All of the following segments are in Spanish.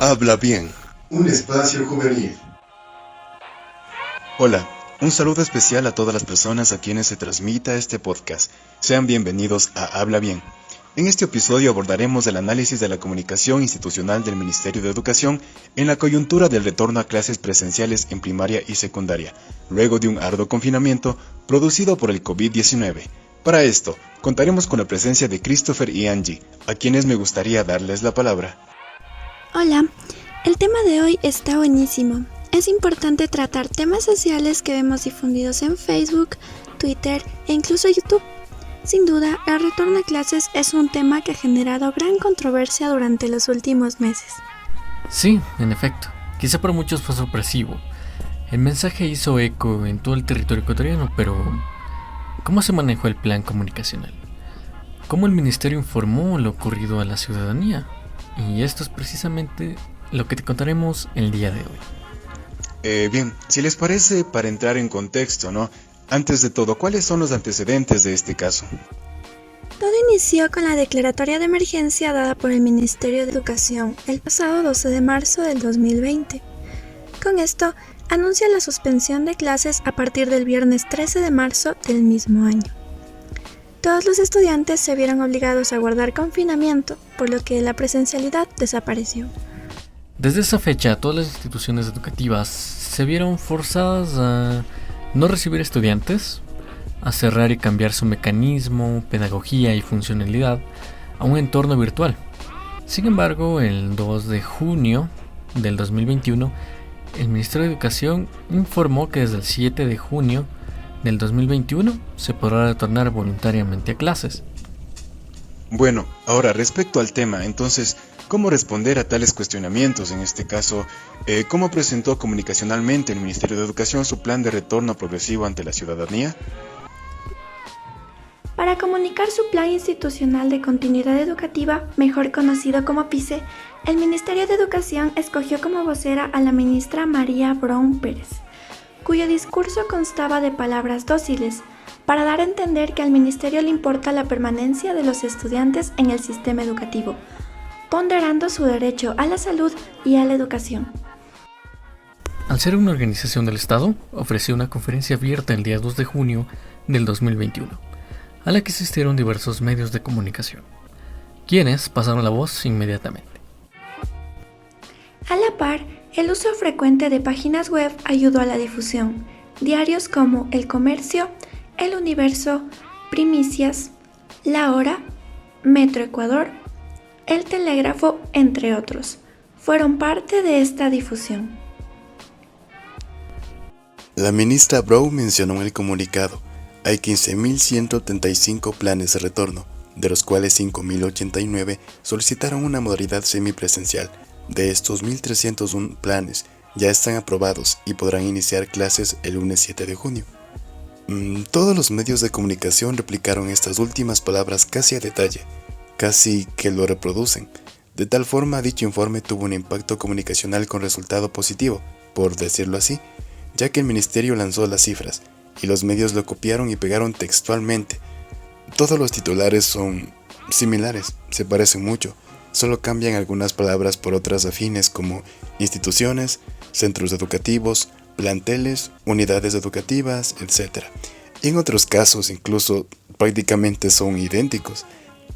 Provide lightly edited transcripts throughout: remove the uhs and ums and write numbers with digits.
Habla bien. Un espacio juvenil. Hola, un saludo especial a todas las personas a quienes se transmita este podcast. Sean bienvenidos a Habla bien. En este episodio abordaremos el análisis de la comunicación institucional del Ministerio de Educación en la coyuntura del retorno a clases presenciales en primaria y secundaria, luego de un arduo confinamiento producido por el COVID-19. Para esto, contaremos con la presencia de Christopher y Angie, a quienes me gustaría darles la palabra. Hola, el tema de hoy está buenísimo. Es importante tratar temas sociales que vemos difundidos en Facebook, Twitter e incluso YouTube. Sin duda, el retorno a clases es un tema que ha generado gran controversia durante los últimos meses. Sí, en efecto, quizá para muchos fue sorpresivo. El mensaje hizo eco en todo el territorio ecuatoriano, pero ¿cómo se manejó el plan comunicacional? ¿Cómo el ministerio informó lo ocurrido a la ciudadanía? Y esto es precisamente lo que te contaremos el día de hoy. Bien, si les parece, para entrar en contexto, ¿no? Antes de todo, ¿cuáles son los antecedentes de este caso? Todo inició con la declaratoria de emergencia dada por el Ministerio de Educación el pasado 12 de marzo del 2020. Con esto, anuncia la suspensión de clases a partir del viernes 13 de marzo del mismo año. Todos los estudiantes se vieron obligados a guardar confinamiento, por lo que la presencialidad desapareció. Desde esa fecha, todas las instituciones educativas se vieron forzadas a no recibir estudiantes, a cerrar y cambiar su mecanismo, pedagogía y funcionalidad a un entorno virtual. Sin embargo, el 2 de junio del 2021, el Ministerio de Educación informó que desde el 7 de junio del 2021 se podrá retornar voluntariamente a clases. Bueno, ahora respecto al tema, entonces, ¿cómo responder a tales cuestionamientos? En este caso, ¿cómo presentó comunicacionalmente el Ministerio de Educación su plan de retorno progresivo ante la ciudadanía? Para comunicar su plan institucional de continuidad educativa, mejor conocido como PICE, el Ministerio de Educación escogió como vocera a la ministra María Brown Pérez, cuyo discurso constaba de palabras dóciles, para dar a entender que al ministerio le importa la permanencia de los estudiantes en el sistema educativo, ponderando su derecho a la salud y a la educación. Al ser una organización del Estado, ofreció una conferencia abierta el día 2 de junio del 2021, a la que asistieron diversos medios de comunicación, quienes pasaron la voz inmediatamente. A la par, el uso frecuente de páginas web ayudó a la difusión. Diarios como El Comercio, El Universo, Primicias, La Hora, Metro Ecuador, El Telégrafo, entre otros, fueron parte de esta difusión. La ministra Brown mencionó en el comunicado: hay 15.135 planes de retorno, de los cuales 5.089 solicitaron una modalidad semipresencial. De estos 1.301 planes ya están aprobados y podrán iniciar clases el lunes 7 de junio. Todos los medios de comunicación replicaron estas últimas palabras casi a detalle, casi que lo reproducen. De tal forma, dicho informe tuvo un impacto comunicacional con resultado positivo, por decirlo así, ya que el ministerio lanzó las cifras y los medios lo copiaron y pegaron textualmente. Todos los titulares son similares, se parecen mucho. Solo cambian algunas palabras por otras afines como instituciones, centros educativos, planteles, unidades educativas, etc. Y en otros casos incluso prácticamente son idénticos.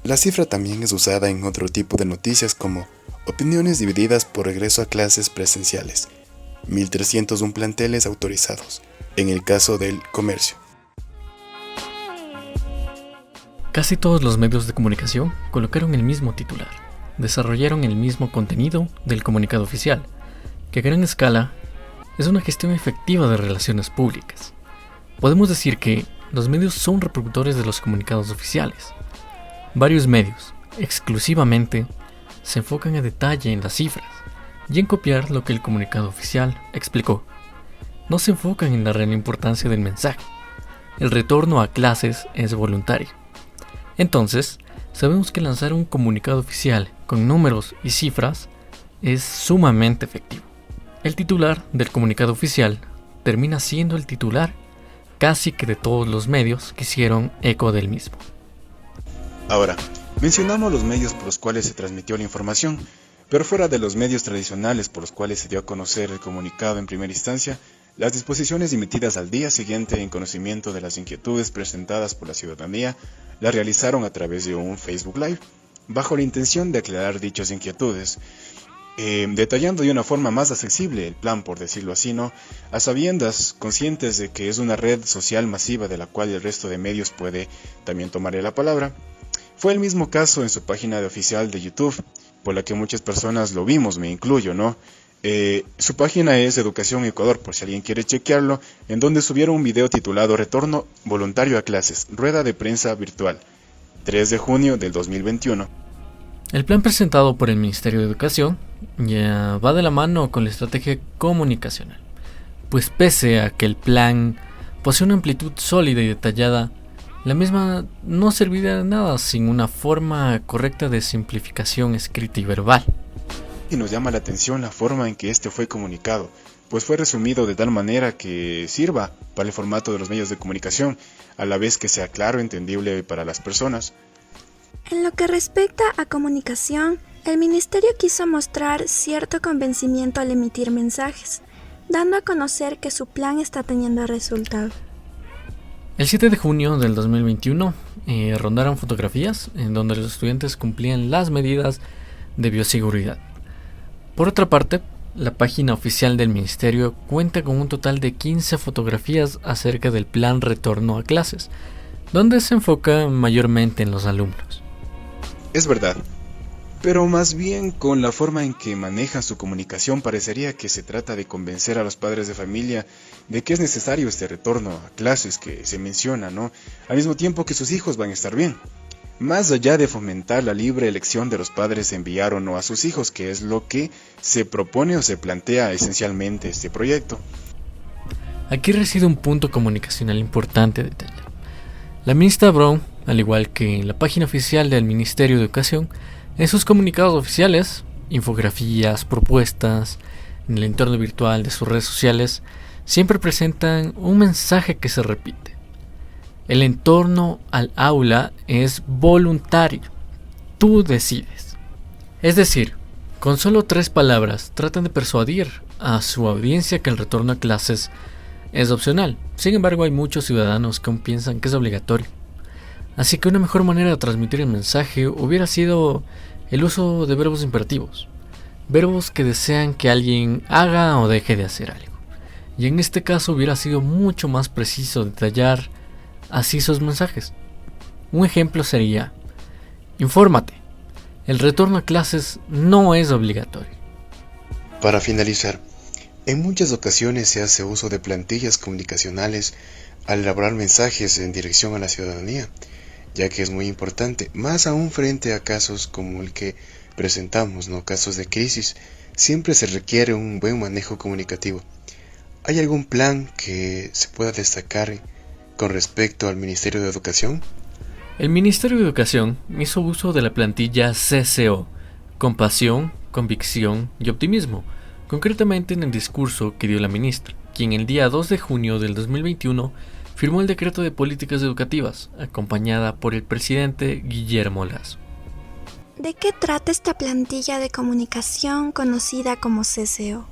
La cifra también es usada en otro tipo de noticias como opiniones divididas por regreso a clases presenciales, 1.301 planteles autorizados, en el caso del Comercio. Casi todos los medios de comunicación colocaron el mismo titular. Desarrollaron el mismo contenido del comunicado oficial, que a gran escala es una gestión efectiva de relaciones públicas. Podemos decir que los medios son reproductores de los comunicados oficiales. Varios medios, exclusivamente, se enfocan a detalle en las cifras y en copiar lo que el comunicado oficial explicó. No se enfocan en la real importancia del mensaje. El retorno a clases es voluntario. Entonces, sabemos que lanzar un comunicado oficial con números y cifras es sumamente efectivo. El titular del comunicado oficial termina siendo el titular casi que de todos los medios que hicieron eco del mismo. Ahora, mencionamos los medios por los cuales se transmitió la información, Pero fuera de los medios tradicionales por los cuales se dio a conocer el comunicado en primera instancia, las disposiciones emitidas al día siguiente en conocimiento de las inquietudes presentadas por la ciudadanía las realizaron a través de un Facebook Live, bajo la intención de aclarar dichas inquietudes, detallando de una forma más accesible el plan, por decirlo así, ¿no? A sabiendas, conscientes de que es una red social masiva de la cual el resto de medios puede también tomarle la palabra. Fue el mismo caso en su página oficial de YouTube, por la que muchas personas lo vimos, me incluyo, ¿no? Su página es Educación Ecuador, por si alguien quiere chequearlo, en donde subieron un video titulado Retorno voluntario a clases, rueda de prensa virtual, 3 de junio del 2021. El plan presentado por el Ministerio de Educación ya va de la mano con la estrategia comunicacional, pues pese a que el plan posee una amplitud sólida y detallada, la misma no serviría de nada sin una forma correcta de simplificación escrita y verbal. Y nos llama la atención la forma en que este fue comunicado, pues fue resumido de tal manera que sirva para el formato de los medios de comunicación, a la vez que sea claro y entendible para las personas. En lo que respecta a comunicación, el ministerio quiso mostrar cierto convencimiento al emitir mensajes, dando a conocer que su plan está teniendo resultado. El 7 de junio del 2021 rondaron fotografías en donde los estudiantes cumplían las medidas de bioseguridad. Por otra parte, la página oficial del ministerio cuenta con un total de 15 fotografías acerca del plan retorno a clases, donde se enfoca mayormente en los alumnos. Es verdad, pero más bien con la forma en que manejan su comunicación parecería que se trata de convencer a los padres de familia de que es necesario este retorno a clases que se menciona, ¿no? Al mismo tiempo que sus hijos van a estar bien. Más allá de fomentar la libre elección de los padres de enviar o no a sus hijos, que es lo que se propone o se plantea esencialmente este proyecto. Aquí reside un punto comunicacional importante de detallar. La ministra Brown, al igual que en la página oficial del Ministerio de Educación, en sus comunicados oficiales, infografías, propuestas, en el entorno virtual de sus redes sociales, siempre presentan un mensaje que se repite. El entorno al aula es voluntario. Tú decides. Es decir, con solo 3 palabras tratan de persuadir a su audiencia que el retorno a clases es opcional. Sin embargo, hay muchos ciudadanos que aún piensan que es obligatorio. Así que una mejor manera de transmitir el mensaje hubiera sido el uso de verbos imperativos. Verbos que desean que alguien haga o deje de hacer algo. Y en este caso hubiera sido mucho más preciso detallar así sus mensajes. Un ejemplo sería: infórmate, el retorno a clases no es obligatorio. Para finalizar, en muchas ocasiones se hace uso de plantillas comunicacionales al elaborar mensajes en dirección a la ciudadanía, ya que es muy importante, más aún frente a casos como el que presentamos, ¿no? Casos de crisis, siempre se requiere un buen manejo comunicativo. ¿Hay algún plan que se pueda destacar con respecto al Ministerio de Educación? El Ministerio de Educación hizo uso de la plantilla CCO, compasión, convicción y optimismo, concretamente en el discurso que dio la ministra, quien el día 2 de junio del 2021 firmó el decreto de políticas educativas, acompañada por el presidente Guillermo Lasso. ¿De qué trata esta plantilla de comunicación conocida como CCO?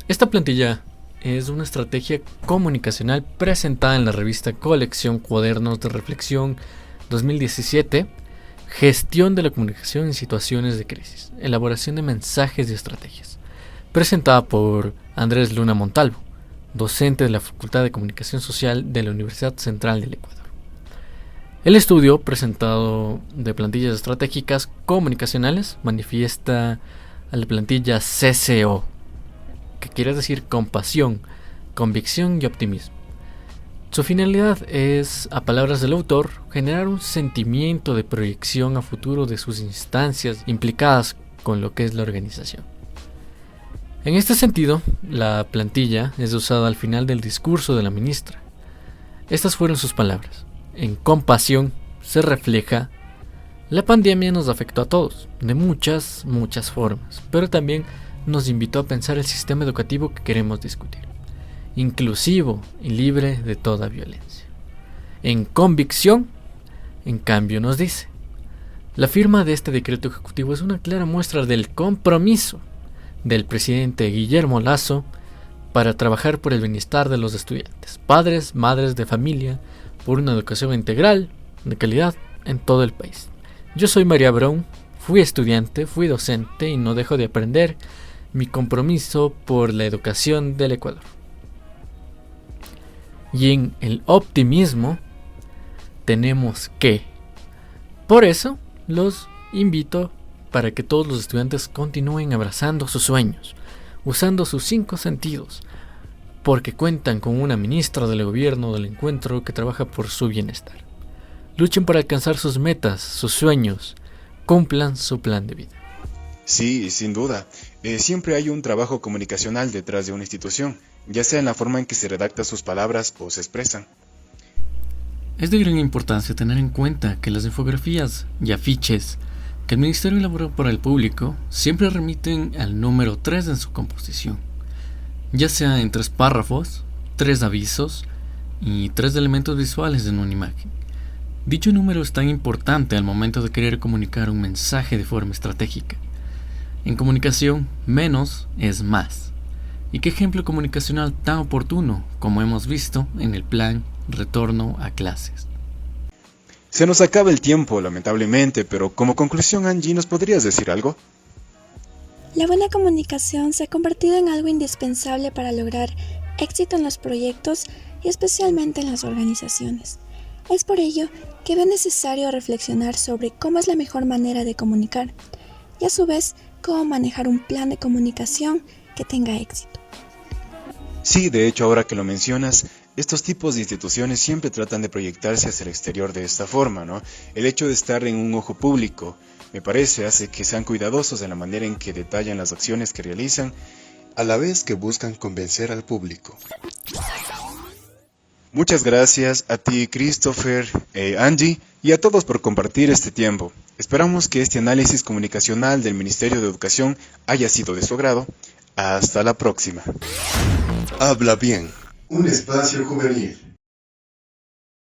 Esta plantilla es una estrategia comunicacional presentada en la revista Colección Cuadernos de Reflexión 2017, Gestión de la comunicación en situaciones de crisis, elaboración de mensajes y estrategias, presentada por Andrés Luna Montalvo, docente de la Facultad de Comunicación Social de la Universidad Central del Ecuador. El estudio presentado de plantillas estratégicas comunicacionales manifiesta a la plantilla CCO, que quiere decir compasión, convicción y optimismo. Su finalidad es, a palabras del autor, generar un sentimiento de proyección a futuro de sus instancias implicadas con lo que es la organización. En este sentido, la plantilla es usada al final del discurso de la ministra. Estas fueron sus palabras: en compasión se refleja: la pandemia nos afectó a todos, de muchas formas, pero también nos invitó a pensar el sistema educativo que queremos discutir, inclusivo y libre de toda violencia. En convicción, en cambio, nos dice: La firma de este decreto ejecutivo es una clara muestra del compromiso del presidente Guillermo Lasso para trabajar por el bienestar de los estudiantes, padres, madres de familia, por una educación integral, de calidad, en todo el país. Yo soy María Brown, fui estudiante, fui docente y no dejo de aprender mi compromiso por la educación del Ecuador. Y en el optimismo tenemos que. Por eso los invito para que todos los estudiantes continúen abrazando sus sueños, usando sus 5 sentidos, porque cuentan con una ministra del gobierno del encuentro que trabaja por su bienestar. Luchen para alcanzar sus metas, sus sueños, cumplan su plan de vida. Sí, sin duda. Siempre hay un trabajo comunicacional detrás de una institución, ya sea en la forma en que se redactan sus palabras o se expresan. Es de gran importancia tener en cuenta que las infografías y afiches que el Ministerio elabora para el público siempre remiten al número 3 en su composición, ya sea en 3 párrafos, 3 avisos y 3 elementos visuales en una imagen. Dicho número es tan importante al momento de querer comunicar un mensaje de forma estratégica. En comunicación, menos es más. ¿Y qué ejemplo comunicacional tan oportuno como hemos visto en el plan Retorno a Clases? Se nos acaba el tiempo, lamentablemente, pero como conclusión, Angie, ¿nos podrías decir algo? La buena comunicación se ha convertido en algo indispensable para lograr éxito en los proyectos y especialmente en las organizaciones. Es por ello que veo necesario reflexionar sobre cómo es la mejor manera de comunicar y a su vez cómo manejar un plan de comunicación que tenga éxito. Sí, de hecho, ahora que lo mencionas, estos tipos de instituciones siempre tratan de proyectarse hacia el exterior de esta forma, ¿no? El hecho de estar en un ojo público, me parece, hace que sean cuidadosos en la manera en que detallan las acciones que realizan, a la vez que buscan convencer al público. Muchas gracias a ti, Christopher, Angie, y a todos por compartir este tiempo. Esperamos que este análisis comunicacional del Ministerio de Educación haya sido de su agrado. Hasta la próxima. Habla bien. Un espacio juvenil.